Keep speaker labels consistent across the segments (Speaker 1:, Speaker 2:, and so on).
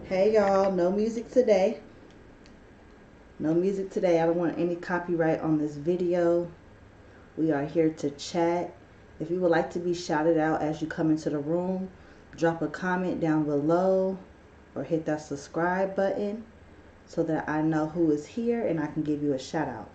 Speaker 1: Hey y'all, no music today. No music today. I don't want any copyright on this video. We are here to chat. If you would like to be shouted out as you come into the room, drop a comment down below or hit that subscribe button so that I know who is here and I can give you a shout out.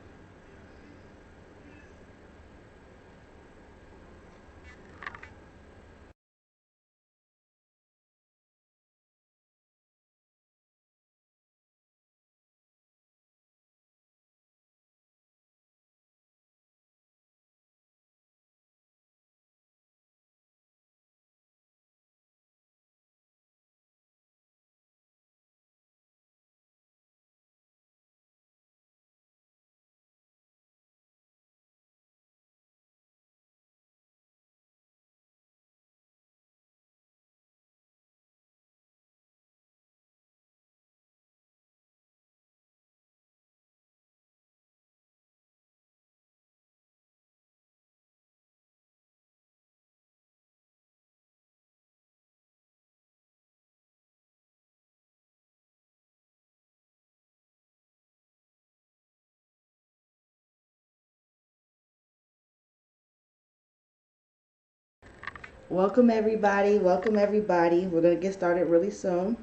Speaker 1: Welcome everybody. Welcome everybody. We're going to get started really soon.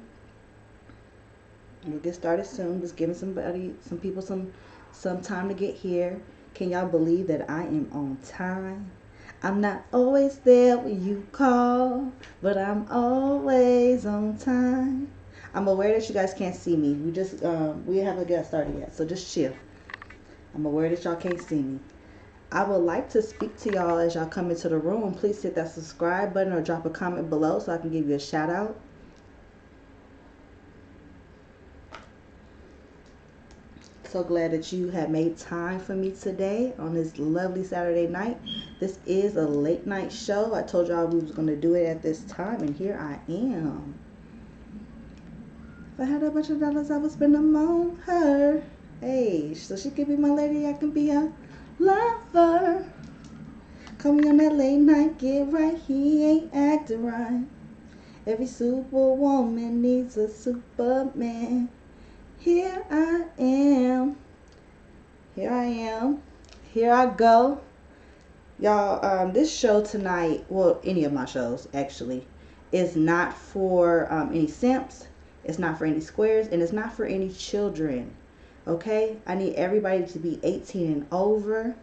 Speaker 1: We'll get started soon. Just giving some people some time to get here. Can y'all believe that I am on time? I'm not always there when you call, but I'm always on time. I'm aware that you guys can't see me. We haven't got started yet, so just chill. I'm aware that y'all can't see me. I would like to speak to y'all as y'all come into the room. Please hit that subscribe button or drop a comment below so I can give you a shout out. So glad that you have made time for me today on this lovely Saturday night. This is a late night show. I told y'all we was going to do it at this time, and here I am. If I had a bunch of dollars, I would spend them on her. Hey, so she could be my lady, I can be a lover. Call me on that late night, get right, he ain't acting right. Every superwoman needs a superman. Here I am. Here I am. Here I go. Y'all, this show tonight, well, any of my shows actually, is not for any simps. It's not for any squares. And it's not for any children. Okay? I need everybody to be 18 and over.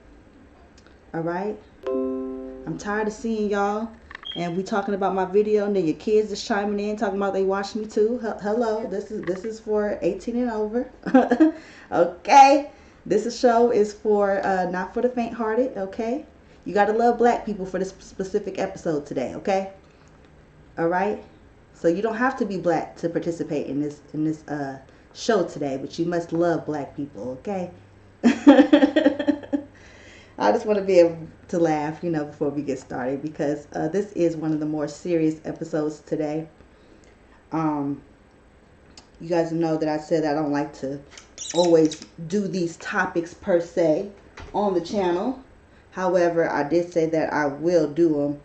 Speaker 1: Alright? I'm tired of seeing y'all. And we talking about my video, and then your kids is chiming in, talking about they watch me too. Hello, this is for 18 and over. Okay, show is for not for the faint-hearted. Okay, you gotta love black people for this specific episode today. Okay, all right. So you don't have to be black to participate in this show today, but you must love black people. Okay. I just want to be able to laugh, before we get started because this is one of the more serious episodes today. You guys know that I said I don't like to always do these topics per se on the channel. However, I did say that I will do them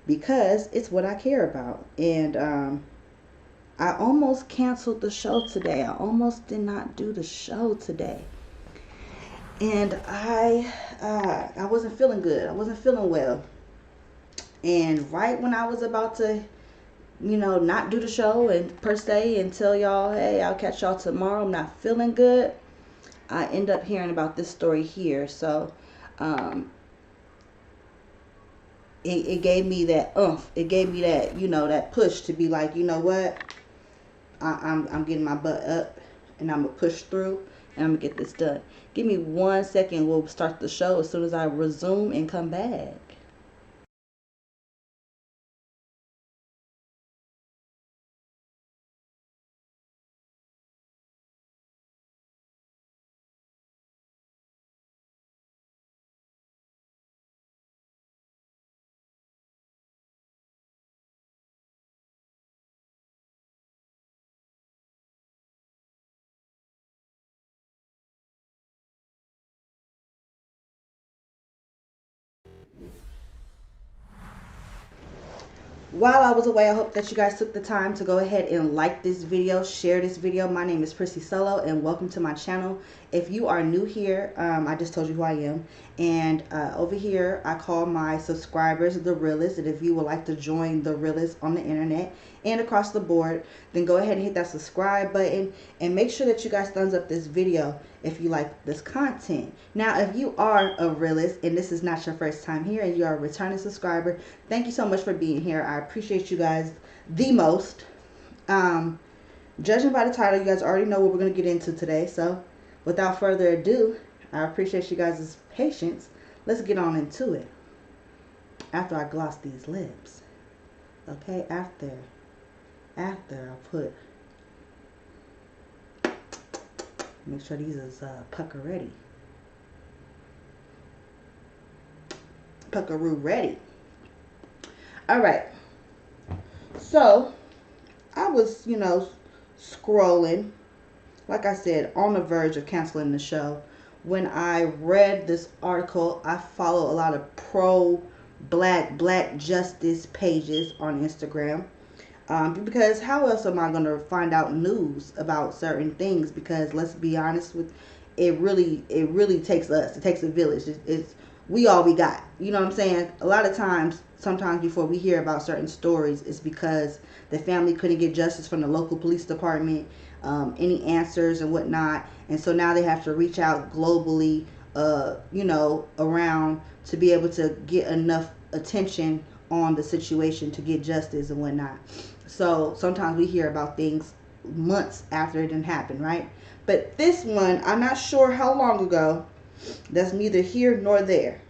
Speaker 1: because it's what I care about. And I almost canceled the show today. I almost did not do the show today. And I wasn't feeling good. I wasn't feeling well. And right when I was about to, not do the show and per se and tell y'all, hey, I'll catch y'all tomorrow, I'm not feeling good, I end up hearing about this story here. So it gave me that it gave me that, that push to be like, you know what, I'm getting my butt up and I'm gonna push through and I'm gonna get this done. Give me 1 second. We'll start the show as soon as I resume and come back. while I was away, I hope that you guys took the time to go ahead and like this video, share this video. My name is PrissySolo, and welcome to my channel. If you are new here, I just told you who I am. And over here, I call my subscribers the realists. And if you would like to join the realists on the internet and across the board, then go ahead and hit that subscribe button. And make sure that you guys thumbs up this video if you like this content. Now, if you are a realist and this is not your first time here and you are a returning subscriber, thank you so much for being here. I appreciate you guys the most. Judging by the title, you guys already know what we're going to get into today. So without further ado, I appreciate you guys' patience. Let's get on into it. After I gloss these lips. Okay, after I put, make sure these is pucker ready. Puckaroo ready. Alright. So, I was, scrolling, like I said, on the verge of canceling the show. When I read this article, I follow a lot of pro-black justice pages on Instagram. Because how else am I going to find out news about certain things? Because let's be honest with it really takes us. It takes a village. It's we all we got. You know what I'm saying? A lot of times, sometimes before we hear about certain stories, it's because the family couldn't get justice from the local police department, any answers and whatnot. And so now they have to reach out globally, around to be able to get enough attention on the situation to get justice and whatnot. So sometimes we hear about things months after it didn't happen, right? But this one, I'm not sure how long ago. That's neither here nor there.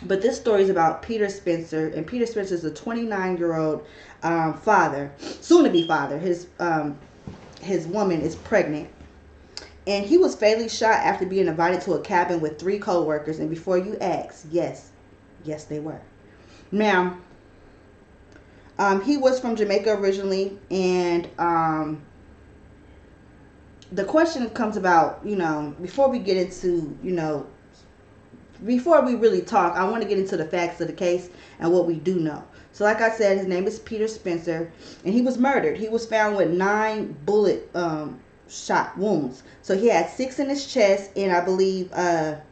Speaker 1: But this story is about Peter Spencer, and Peter Spencer is a 29-year-old father, soon-to-be father. His woman is pregnant, and he was fatally shot after being invited to a cabin with 3 co-workers. And before you ask, yes, they were. Now, he was from Jamaica originally, and the question comes about, before we get into, before we really talk, I want to get into the facts of the case and what we do know. So like I said, his name is Peter Spencer, and he was murdered. He was found with 9 bullet shot wounds. So he had 6 in his chest, and I believe, how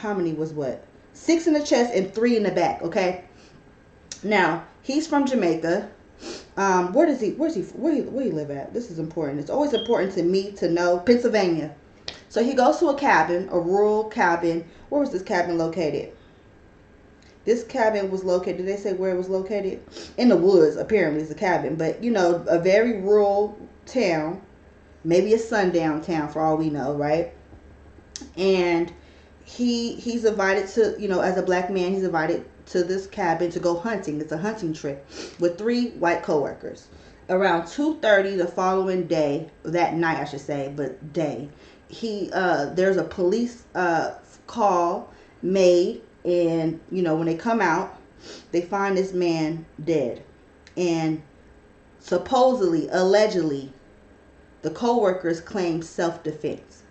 Speaker 1: many was what? 6 in the chest and 3 in the back, okay? Now, he's from Jamaica. Where he live at? This is important. It's always important to me to know. Pennsylvania. So he goes to a cabin, a rural cabin. Where was this cabin located? This cabin was located, did they say where it was located? In the woods, apparently, is a cabin. But, a very rural town. Maybe a sundown town for all we know, right? And he's invited to, as a black man, he's invited to this cabin to go hunting. It's a hunting trip with 3 white co-workers. Around 2:30 the following day, that night I should say, but day, there's a police call made, and when they come out, they find this man dead. And supposedly, allegedly, the co-workers claim self-defense.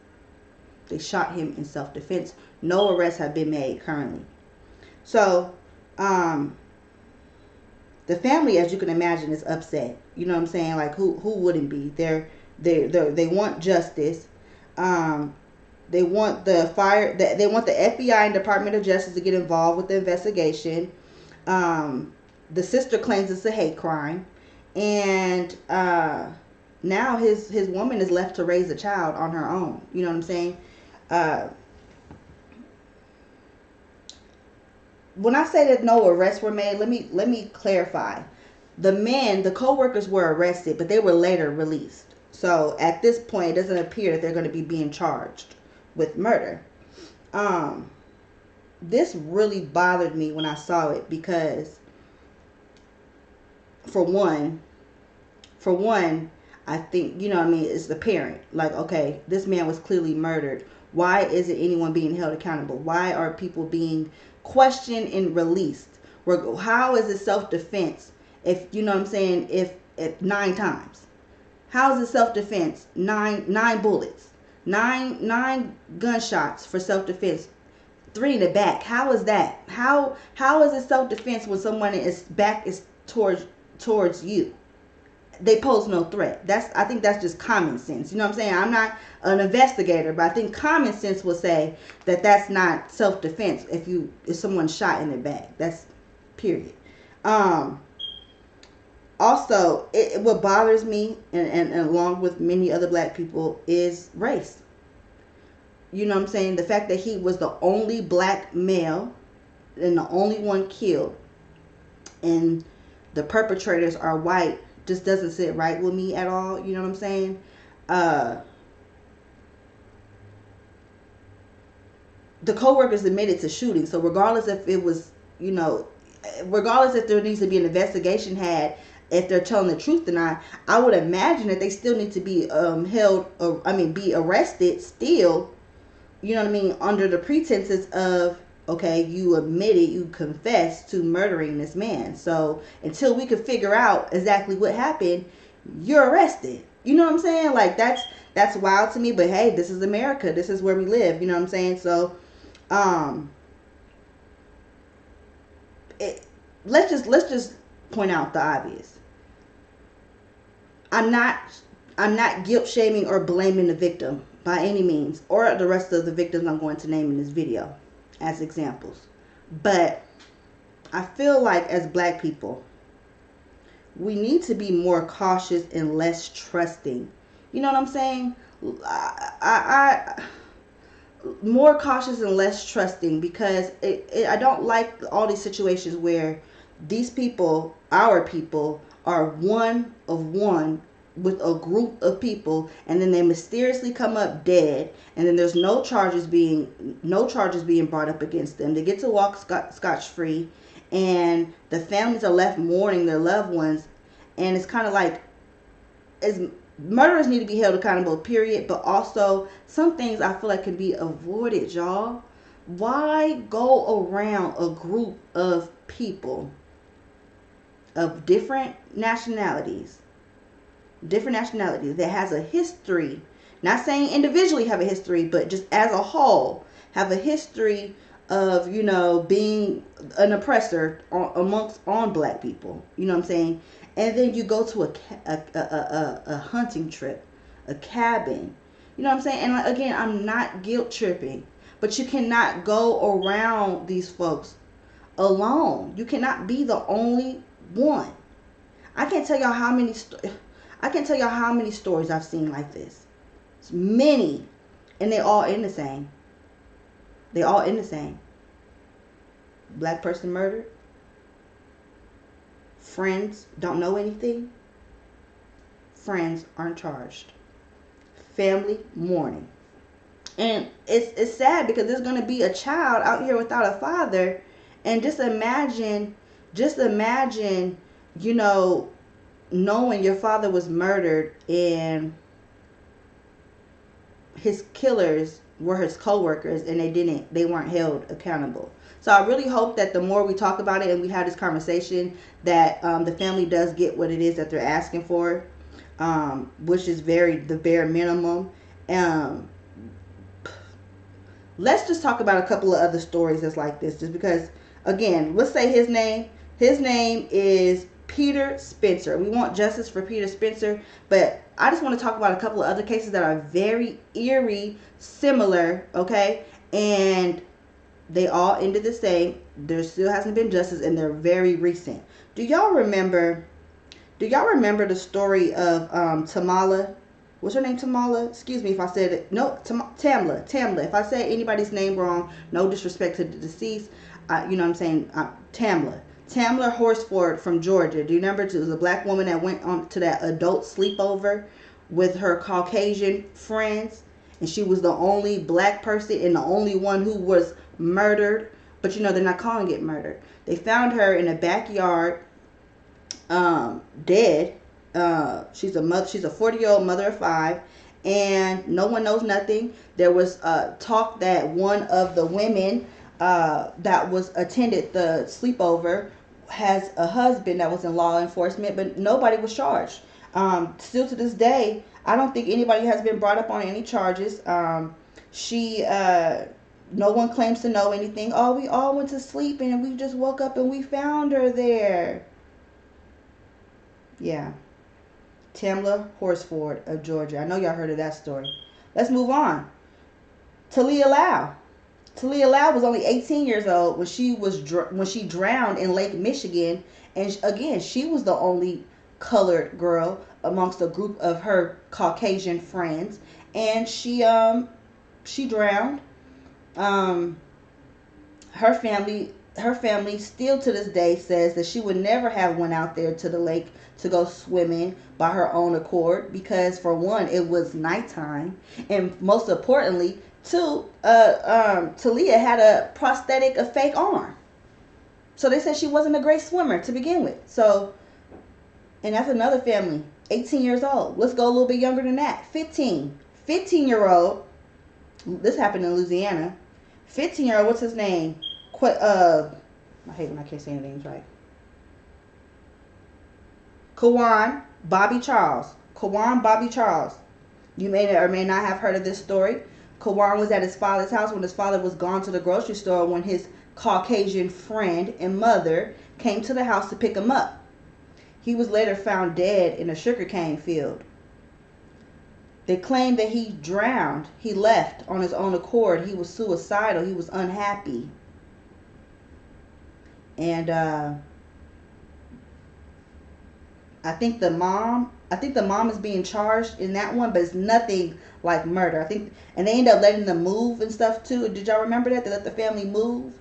Speaker 1: They shot him in self-defense. No arrests have been made currently. So the family, as you can imagine, is upset. You know what I'm saying? Like, who wouldn't be? They want justice. They want the FBI and Department of Justice to get involved with the investigation. The sister claims it's a hate crime, and now his woman is left to raise a child on her own. You know what I'm saying? When I say that no arrests were made, let me clarify. The co-workers were arrested, but they were later released. So at this point, it doesn't appear that they're going to be being charged with murder. This really bothered me when I saw it because, for one, I think, it's the parent. Like, okay, this man was clearly murdered. Why isn't anyone being held accountable? Why are people being questioned and released? How is it self-defense if, if 9 times? How is it self-defense? Nine bullets. Nine gunshots for self-defense. 3 in the back. How is that? How is it self-defense when someone is back is towards towards you. They pose no threat. I think that's just common sense. You know what I'm saying? I'm not an investigator, but I think common sense will say that that's not self-defense if someone's shot in their back. That's period. Um, Also, what bothers me, and along with many other black people, is race. You know what I'm saying? The fact that he was the only black male and the only one killed, and the perpetrators are white, just doesn't sit right with me at all. You know what I'm saying? Uh, the coworkers admitted to shooting, so regardless if it was, regardless if there needs to be an investigation had, if they're telling the truth or not, I would imagine that they still need to be held, or be arrested still. You know what I mean? Under the pretenses of, okay, you admitted, you confessed to murdering this man. So until we can figure out exactly what happened, you're arrested. You know what I'm saying? Like that's wild to me. But hey, this is America. This is where we live. You know what I'm saying? So, um, let's just point out the obvious. I'm not guilt shaming or blaming the victim by any means, or the rest of the victims I'm going to name in this video as examples. But I feel like as black people, we need to be more cautious and less trusting. You know what I'm saying? I more cautious and less trusting, because I don't like all these situations where these people, our people, are one of one with a group of people, and then they mysteriously come up dead, and then there's no charges being brought up against them. They get to walk scotch free, and the families are left mourning their loved ones, and it's kind of like, as murderers need to be held accountable, period. But also, some things I feel like can be avoided, y'all. Why go around a group of people of different nationalities that has a history, not saying individually have a history, but just as a whole have a history of, being an oppressor on black people. You know what I'm saying? And then you go to a hunting trip, a cabin. You know what I'm saying? And again, I'm not guilt tripping, but you cannot go around these folks alone. You cannot be the only one. I can't tell y'all how many stories I've seen like this. It's many, and they all end the same. Black person murdered. Friends don't know anything. Friends aren't charged. Family mourning. And it's sad, because there's going to be a child out here without a father. And just imagine, knowing your father was murdered and his killers were his coworkers, and they weren't held accountable. So I really hope that the more we talk about it and we have this conversation, that the family does get what it is that they're asking for, which is the bare minimum. Let's just talk about a couple of other stories that's like this, just because, again, let's say his name. His name is Peter Spencer. We want justice for Peter Spencer, but I just want to talk about a couple of other cases that are very eerie, similar, okay? And they all ended the same. There still hasn't been justice, and they're very recent. Do y'all remember the story of Tamala? What's her name? Tamala? Excuse me if I said it. No, Tamala. If I say anybody's name wrong, no disrespect to the deceased. You know what I'm saying? Tamala Horsford from Georgia. Do you remember? It was a black woman that went on to that adult sleepover with her Caucasian friends, and she was the only black person and the only one who was murdered. But they're not calling it murder. They found her in a backyard, dead. She's a 40-year-old mother of 5, and no one knows nothing. There was talk that one of the women that was attended the sleepover has a husband that was in law enforcement, but nobody was charged. Still to this day, I don't think anybody has been brought up on any charges. No one claims to know anything. Oh, we all went to sleep and we just woke up and we found her there. Yeah. Tamala Horsford of Georgia. I know y'all heard of that story. Let's move on. Talia Lau. Talia Lau was only 18 years old when she drowned in Lake Michigan, and again, she was the only colored girl amongst a group of her Caucasian friends, and she drowned. Um, her family still to this day says that she would never have went out there to the lake to go swimming by her own accord because for one it was nighttime, and most importantly two, Talia had a prosthetic, a fake arm, so they said she wasn't a great swimmer to begin with. So, and that's another family, 18 years old. Let's go a little bit younger than that. 15 year old. This happened in Louisiana. 15-year-old, what's his name? I hate when I can't say any names right. Kawan Bobby Charles. Kawan Bobby Charles. You may or may not have heard of this story. Kawan was at his father's house when his father was gone to the grocery store when his Caucasian friend and mother came to the house to pick him up. He was later found dead in a sugarcane field. They claimed that he drowned. He left on his own accord. He was suicidal. He was unhappy. And I think the mom is being charged in that one, but it's nothing like murder. I think, and they end up letting them move and stuff too. Did y'all remember that? They let the family move.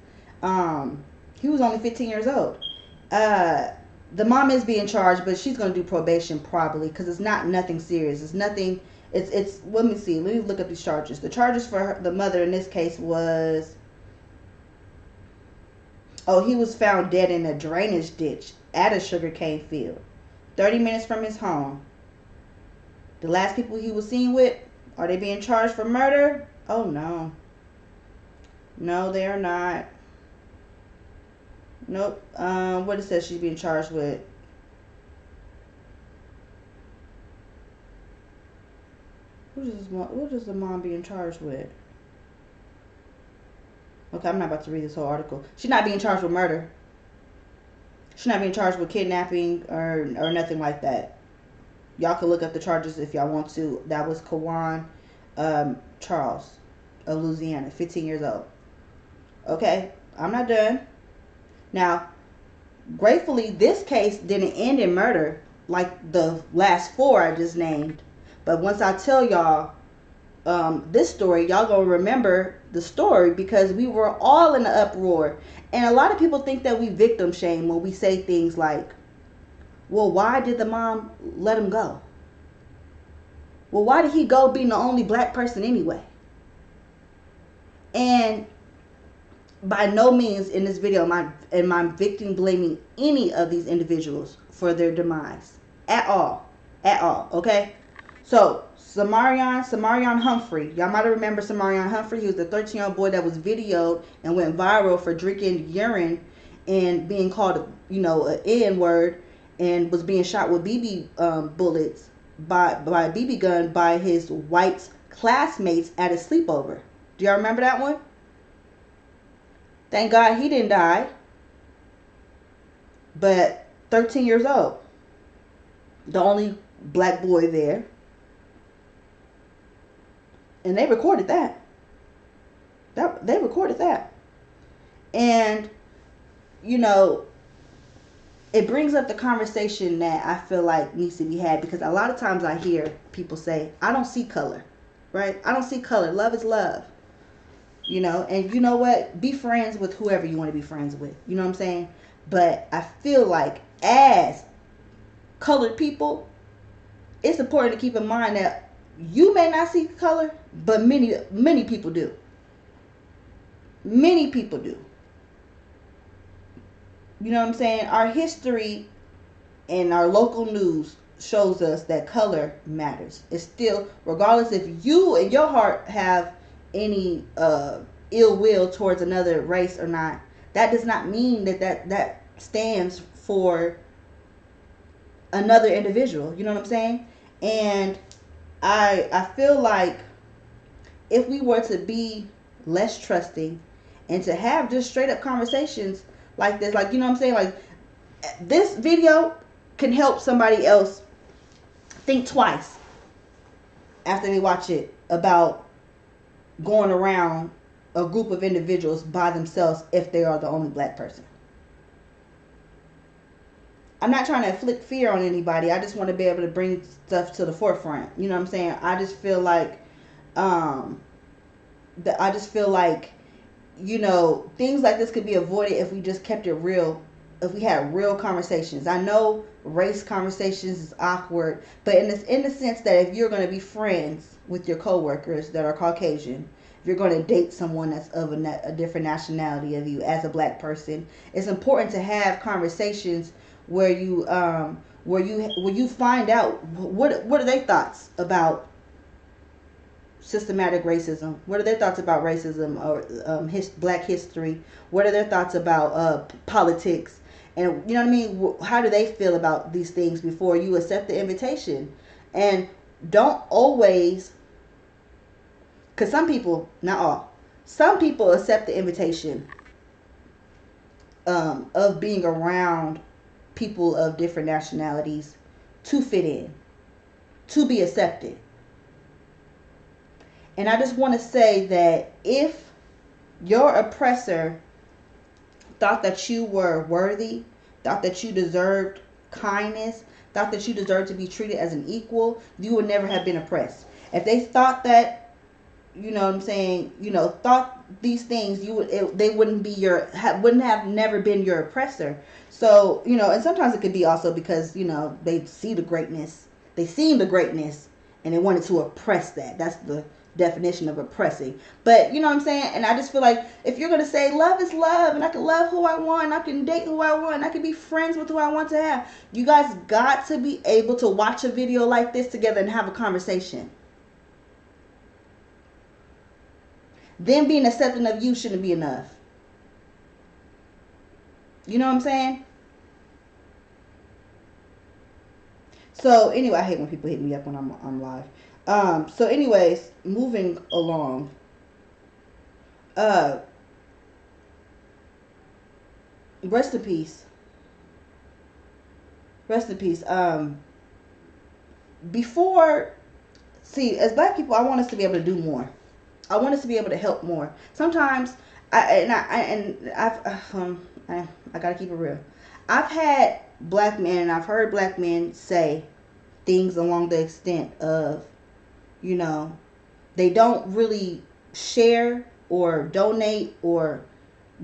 Speaker 1: He was only 15 years old. The mom is being charged, but she's gonna do probation probably because it's not nothing serious. It's nothing. It's. Let me see. Let me look up these charges. The charges for the mother in this case was. Oh, he was found dead in a drainage ditch at a sugarcane field, 30 minutes from his home. The last people he was seen with, are they being charged for murder? Oh no. No, they are not. Nope. What it says she's being charged with? What is the mom being charged with? Okay, I'm not about to read this whole article. She's not being charged with murder. She's not being charged with kidnapping or nothing like that. Y'all can look up the charges if y'all want to. That was Kawan Charles of Louisiana, 15 years old. Okay, I'm not done. Now, gratefully, this case didn't end in murder like the last four I just named. But once I tell y'all this story, y'all gonna remember the story because we were all in an uproar. And a lot of people think that we victim shame when we say things like, well, why did the mom let him go? Well, why did he go being the only black person anyway? And by no means in this video am I victim blaming any of these individuals for their demise. At all. At all. Okay? So, Samarion Humphrey. Y'all might remember Samarion Humphrey. He was the 13-year-old boy that was videoed and went viral for drinking urine and being called, an N-word, and was being shot with BB bullets by a BB gun by his white classmates at a sleepover. Do y'all remember that one? Thank God he didn't die. But 13 years old. The only black boy there. And they recorded that. They recorded that. And, it brings up the conversation that I feel like needs to be had, because a lot of times I hear people say, I don't see color, right? I don't see color. Love is love. And you know what? Be friends with whoever you want to be friends with. You know what I'm saying? But I feel like as colored people, it's important to keep in mind that you may not see color, but many people do. Many people do. You know what I'm saying? Our history and our local news shows us that color matters. It's still, regardless if you in your heart have any ill will towards another race or not, that does not mean that stands for another individual. You know what I'm saying? And I feel like if we were to be less trusting and to have just straight up conversations like this, like, you know what I'm saying, like this video, can help somebody else think twice after they watch it about going around a group of individuals by themselves if they are the only black person. I'm not trying to inflict fear on anybody. I just want to be able to bring stuff to the forefront. You know what I'm saying? I just feel like, you know, things like this could be avoided if we just kept it real, if we had real conversations. I know race conversations is awkward, but in the sense that if you're going to be friends with your coworkers that are Caucasian, if you're going to date someone that's of a different nationality of you as a black person, it's important to have conversations where you find out what are their thoughts about systematic racism. What are their thoughts about racism or black history? What are their thoughts about politics? And you know what I mean? How do they feel about these things before you accept the invitation? And don't always, because some people, not all, some people accept the invitation of being around people of different nationalities to fit in, to be accepted. And I just want to say that if your oppressor thought that you were worthy, thought that you deserved kindness, thought that you deserved to be treated as an equal, you would never have been oppressed. If they thought that, you know what I'm saying, you know, thought these things, they wouldn't have never been your oppressor. So, you know, and sometimes it could be also because, you know, they see the greatness, and they wanted to oppress that. That's the definition of oppressing. But you know what I'm saying? And I just feel like if you're gonna say love is love, and I can love who I want, and I can date who I want, and I can be friends with who I want to have, you guys got to be able to watch a video like this together and have a conversation. Them being accepting of you shouldn't be enough. You know what I'm saying? So anyway, I hate when people hit me up when I'm live. So anyways, moving along. Rest in peace. Rest in peace. As black people, I want us to be able to do more. I want us to be able to help more. Sometimes, I gotta keep it real. I've had black men, and I've heard black men say things along the extent of, you know, they don't really share or donate or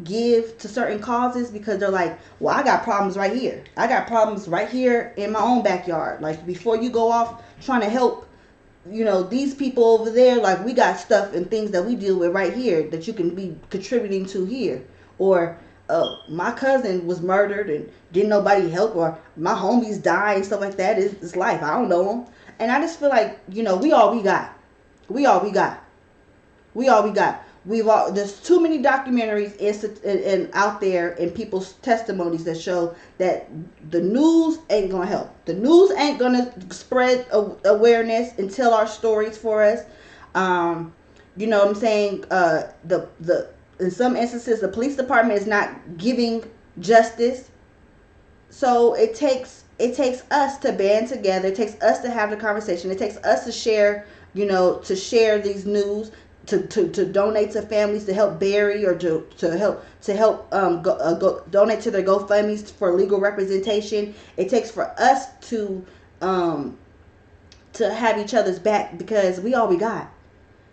Speaker 1: give to certain causes because they're like, well, I got problems right here. I got problems right here in my own backyard. Like, before you go off trying to help, you know, these people over there, like, we got stuff and things that we deal with right here that you can be contributing to here. Or my cousin was murdered and didn't nobody help, or my homies died and stuff like that. It's life. I don't know them. And I just feel like, you know, we all we got. There's too many documentaries and out there and people's testimonies that show that the news ain't gonna help. The news ain't gonna spread awareness and tell our stories for us. You know what I'm saying? In some instances, the police department is not giving justice. So it takes us to band together. It takes us to have the conversation. It takes us to share, you know, to share these news, to donate to families to help bury, or to help donate to their Gofundmes for legal representation. It takes for us to have each other's back, because we all we got.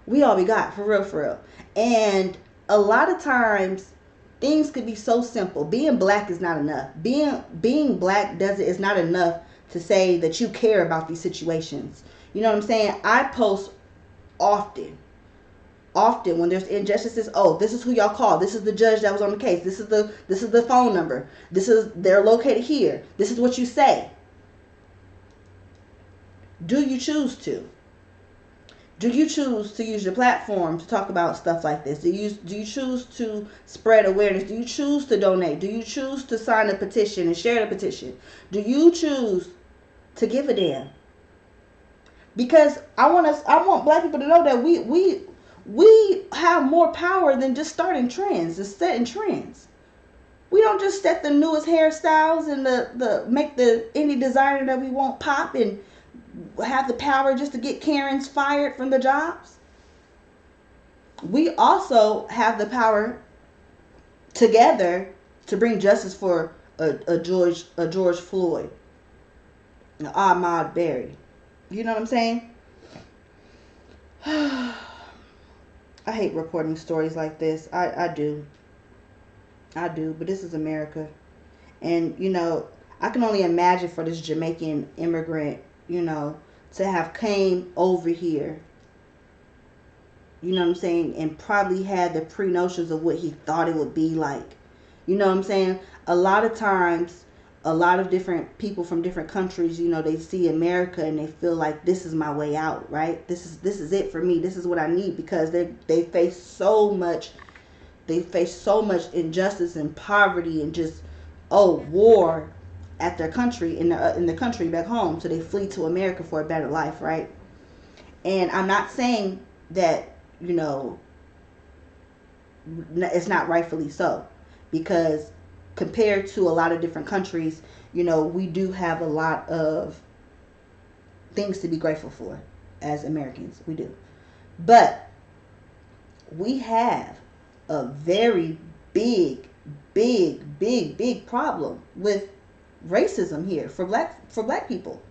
Speaker 1: For real. And a lot of times things could be so simple. Being black is not enough. Being black is not enough to say that you care about these situations. You know what I'm saying? I post often when there's injustices. Oh, this is who y'all call. This is the judge that was on the case. This is the phone number. They're located here. This is what you say. Do you choose to? Do you choose to use your platform to talk about stuff like this? Do you choose to spread awareness? Do you choose to donate? Do you choose to sign a petition and share the petition? Do you choose to give a damn? Because I want black people to know that we have more power than just starting trends and setting trends. We don't just set the newest hairstyles and the make the any designer that we want pop and have the power just to get Karens fired from the jobs. We also have the power together to bring justice for a George Floyd, an Ahmaud Berry. You know what I'm saying? I hate reporting stories like this. I do. I do. But this is America. And, I can only imagine for this Jamaican immigrant, to have came over here, you know what I'm saying, and probably had the pre-notions of what he thought it would be like. You know what I'm saying? A lot of times, a lot of different people from different countries, they see America and they feel like this is my way out, right? This is it for me. This is what I need, because they face so much injustice and poverty and just war at their country in the country back home, so they flee to America for a better life, right? And I'm not saying that it's not rightfully so, because compared to a lot of different countries, we do have a lot of things to be grateful for as Americans. We do. But we have a very big problem with racism here for black people.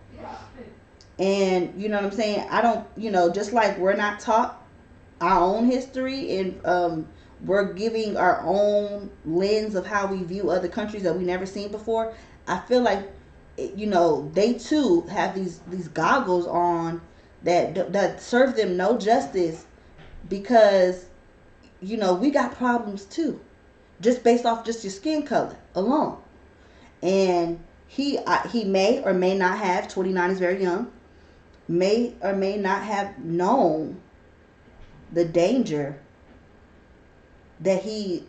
Speaker 1: And you know what I'm saying? I don't, just like we're not taught our own history, and we're giving our own lens of how we view other countries that we never seen before. I feel like, they too have these goggles on that serve them no justice, because we got problems too, just based off just your skin color alone. And he may or may not have, 29 is very young, may or may not have known the danger that he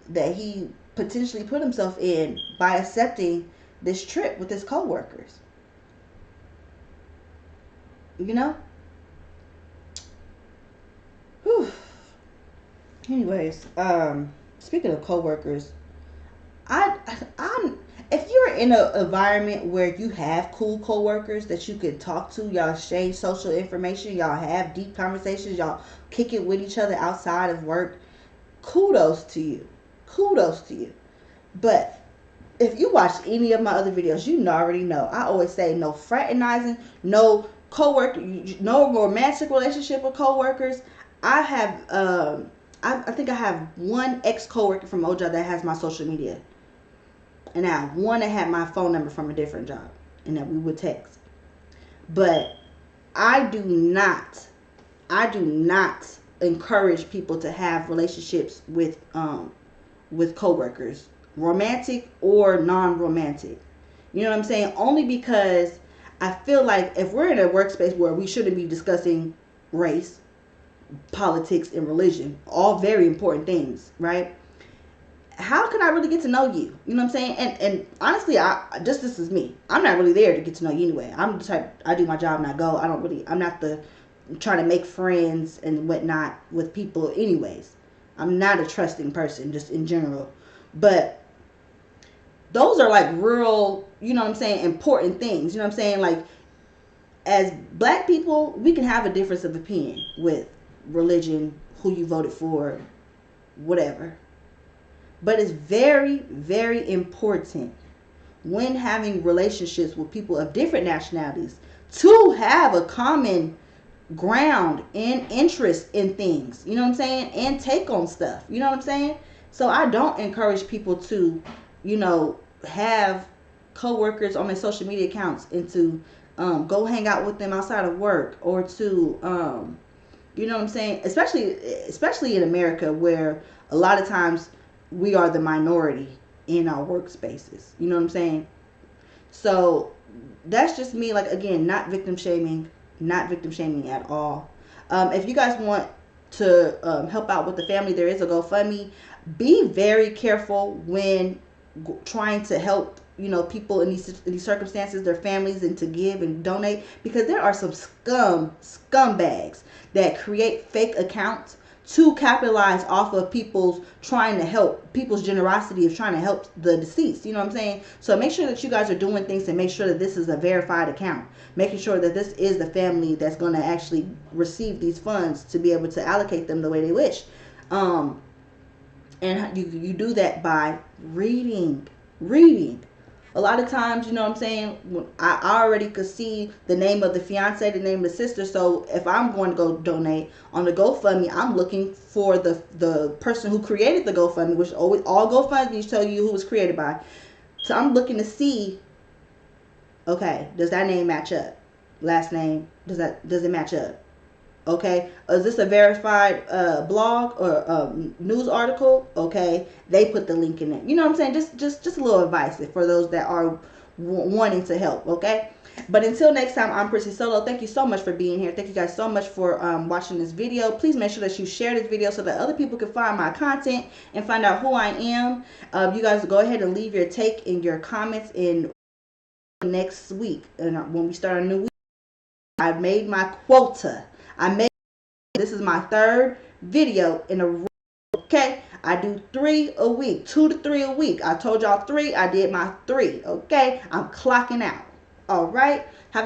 Speaker 1: potentially put himself in by accepting this trip with his coworkers. Whew. Anyways, speaking of coworkers, I'm if you're in an environment where you have cool coworkers that you can talk to, y'all exchange social information, y'all have deep conversations, y'all kick it with each other outside of work, kudos to you. Kudos to you. But if you watch any of my other videos, you already know. I always say no fraternizing, no coworker, no romantic relationship with coworkers. I have, I think I have one ex-coworker from OJA that has my social media. And I have one that had my phone number from a different job, and that we would text. But I do not encourage people to have relationships with coworkers, romantic or non-romantic. You know what I'm saying? Only because I feel like if we're in a workspace where we shouldn't be discussing race, politics, and religion, all very important things, right? How can I really get to know you? You know what I'm saying? And honestly, this is me. I'm not really there to get to know you anyway. I'm the type, I do my job and I go. I'm not the trying to make friends and whatnot with people anyways. I'm not a trusting person just in general. But those are like real, you know what I'm saying, important things. You know what I'm saying? Like, as black people, we can have a difference of opinion with religion, who you voted for, whatever. But it's very, very important when having relationships with people of different nationalities to have a common ground and interest in things, you know what I'm saying, and take on stuff, you know what I'm saying. So I don't encourage people to, have coworkers on their social media accounts and to go hang out with them outside of work, or to you know what I'm saying, especially in America, where a lot of times we are the minority in our workspaces, you know what I'm saying. So that's just me, like, again, not victim shaming at all. If you guys want to help out with the family, there is a GoFundMe. Be very careful when trying to help, people in these circumstances, their families, and to give and donate, because there are some scumbags that create fake accounts to capitalize off of people's trying to help, people's generosity of trying to help the deceased. You know what I'm saying? So make sure that you guys are doing things to make sure that this is a verified account, making sure that this is the family that's going to actually receive these funds to be able to allocate them the way they wish. And you do that by reading. A lot of times, you know what I'm saying, I already could see the name of the fiance, the name of the sister. So if I'm going to go donate on the GoFundMe, I'm looking for the person who created the GoFundMe, which always, all GoFundMes tell you who was created by. So I'm looking to see, okay, does that name match up? Last name, does it match up? Okay, is this a verified blog or news article? Okay, they put the link in it. You know what I'm saying? Just a little advice for those that are wanting to help. Okay, but until next time, I'm PrissySolo. Thank you so much for being here. Thank you guys so much for watching this video. Please make sure that you share this video so that other people can find my content and find out who I am. You guys go ahead and leave your take and your comments in next week, and when we start a new week. I've made my quota. This is my third video in a row. Okay, I do 3 a week, 2 to 3 a week. I told y'all 3. I did my 3. Okay, I'm clocking out. All right, have a good